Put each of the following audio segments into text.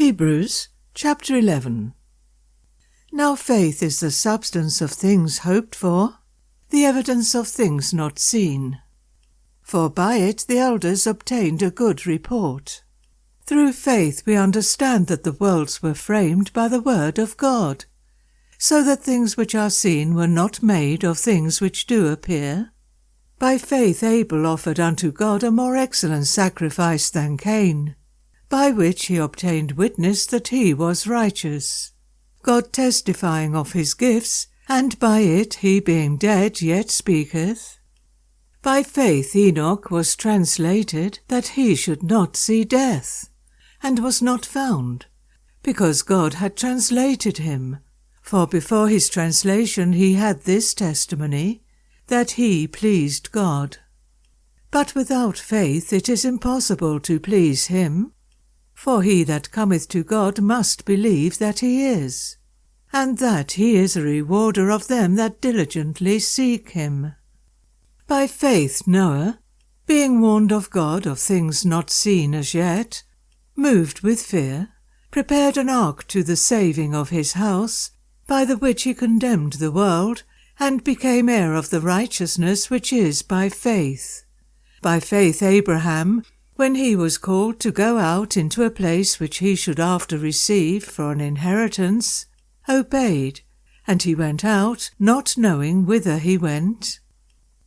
Hebrews chapter 11. Now faith is the substance of things hoped for, the evidence of things not seen. For by it the elders obtained a good report. Through faith we understand that the worlds were framed by the word of God, so that things which are seen were not made of things which do appear. By faith Abel offered unto God a more excellent sacrifice than Cain, by which he obtained witness that he was righteous, God testifying of his gifts, and by it he being dead yet speaketh. By faith Enoch was translated that he should not see death, and was not found, because God had translated him. For before his translation he had this testimony, that he pleased God. But without faith it is impossible to please him. For he that cometh to God must believe that he is, and that he is a rewarder of them that diligently seek him. By faith Noah, being warned of God of things not seen as yet, moved with fear, prepared an ark to the saving of his house, by the which he condemned the world, and became heir of the righteousness which is by faith. By faith Abraham, when he was called to go out into a place which he should after receive for an inheritance, obeyed, and he went out, not knowing whither he went.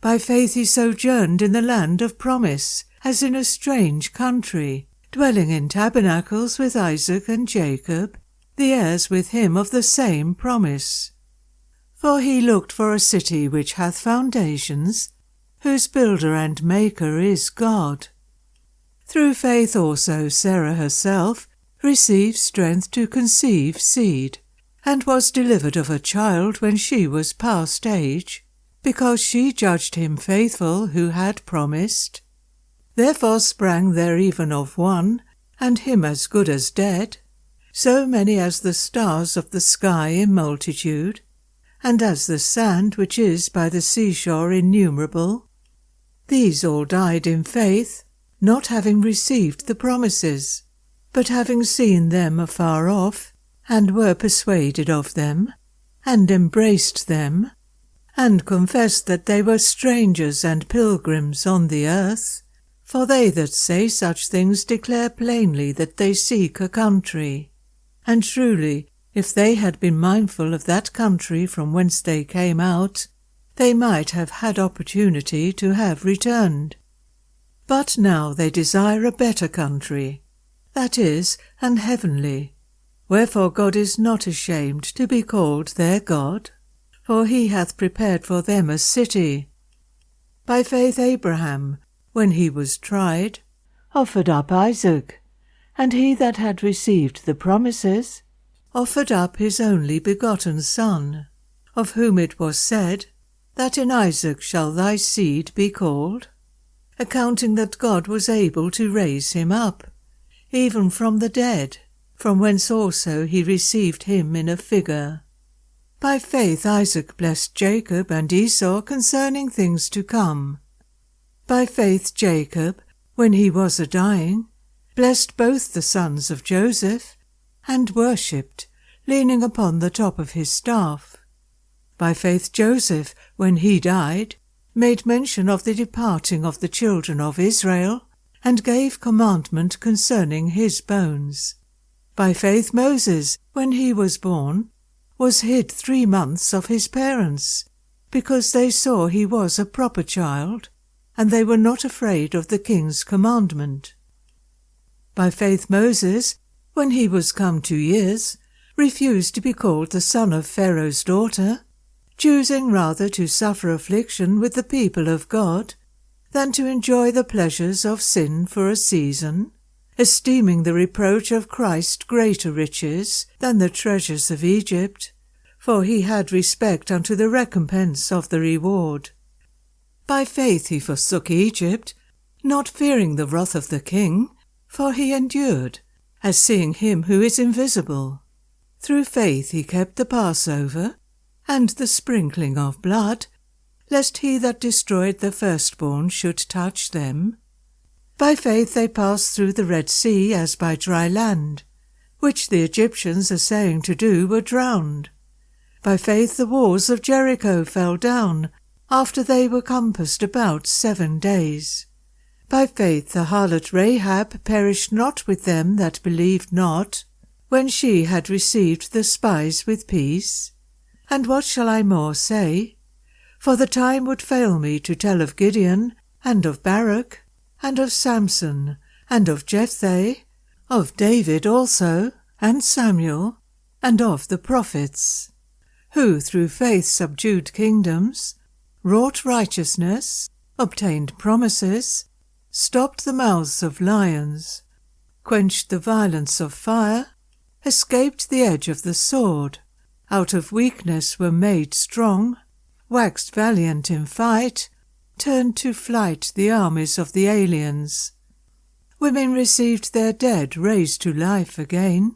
By faith he sojourned in the land of promise, as in a strange country, dwelling in tabernacles with Isaac and Jacob, the heirs with him of the same promise. For he looked for a city which hath foundations, whose builder and maker is God. Through faith also Sarah herself received strength to conceive seed, and was delivered of a child when she was past age, because she judged him faithful who had promised. Therefore sprang there even of one, and him as good as dead, so many as the stars of the sky in multitude, and as the sand which is by the seashore innumerable. These all died in faith, not having received the promises, but having seen them afar off, and were persuaded of them, and embraced them, and confessed that they were strangers and pilgrims on the earth. For they that say such things declare plainly that they seek a country. And truly, if they had been mindful of that country from whence they came out, they might have had opportunity to have returned. But now they desire a better country, that is, an heavenly. Wherefore God is not ashamed to be called their God, for he hath prepared for them a city. By faith Abraham, when he was tried, offered up Isaac, and he that had received the promises offered up his only begotten son, of whom it was said, that in Isaac shall thy seed be called, accounting that God was able to raise him up, even from the dead, from whence also he received him in a figure. By faith Isaac blessed Jacob and Esau concerning things to come. By faith Jacob, when he was a-dying, blessed both the sons of Joseph, and worshipped, leaning upon the top of his staff. By faith Joseph, when he died, made mention of the departing of the children of Israel, and gave commandment concerning his bones. By faith Moses, when he was born, was hid 3 months of his parents, because they saw he was a proper child, and they were not afraid of the king's commandment. By faith Moses, when he was come 2 years, refused to be called the son of Pharaoh's daughter, choosing rather to suffer affliction with the people of God, than to enjoy the pleasures of sin for a season, esteeming the reproach of Christ greater riches than the treasures of Egypt, for he had respect unto the recompense of the reward. By faith he forsook Egypt, not fearing the wrath of the king, for he endured, as seeing him who is invisible. Through faith he kept the Passover, and the sprinkling of blood, lest he that destroyed the firstborn should touch them. By faith they passed through the Red Sea as by dry land, which the Egyptians assaying to do were drowned. By faith the walls of Jericho fell down, after they were compassed about 7 days. By faith the harlot Rahab perished not with them that believed not, when she had received the spies with peace. And what shall I more say? For the time would fail me to tell of Gideon, and of Barak, and of Samson, and of Jephthah, of David also, and Samuel, and of the prophets, who through faith subdued kingdoms, wrought righteousness, obtained promises, stopped the mouths of lions, quenched the violence of fire, escaped the edge of the sword, out of weakness were made strong, waxed valiant in fight, turned to flight the armies of the aliens. Women received their dead raised to life again,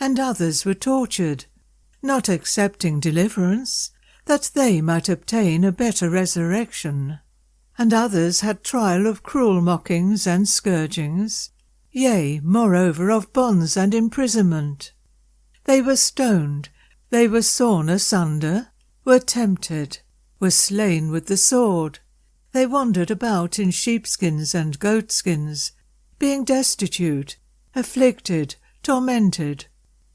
and others were tortured, not accepting deliverance, that they might obtain a better resurrection. And others had trial of cruel mockings and scourgings, yea, moreover of bonds and imprisonment. They were stoned, they were sawn asunder, were tempted, were slain with the sword. They wandered about in sheepskins and goatskins, being destitute, afflicted, tormented,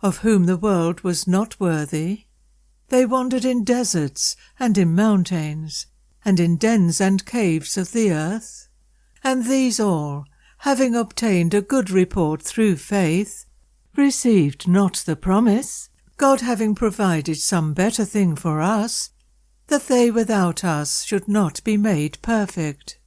of whom the world was not worthy. They wandered in deserts and in mountains, and in dens and caves of the earth. And these all, having obtained a good report through faith, received not the promise, God having provided some better thing for us, that they without us should not be made perfect.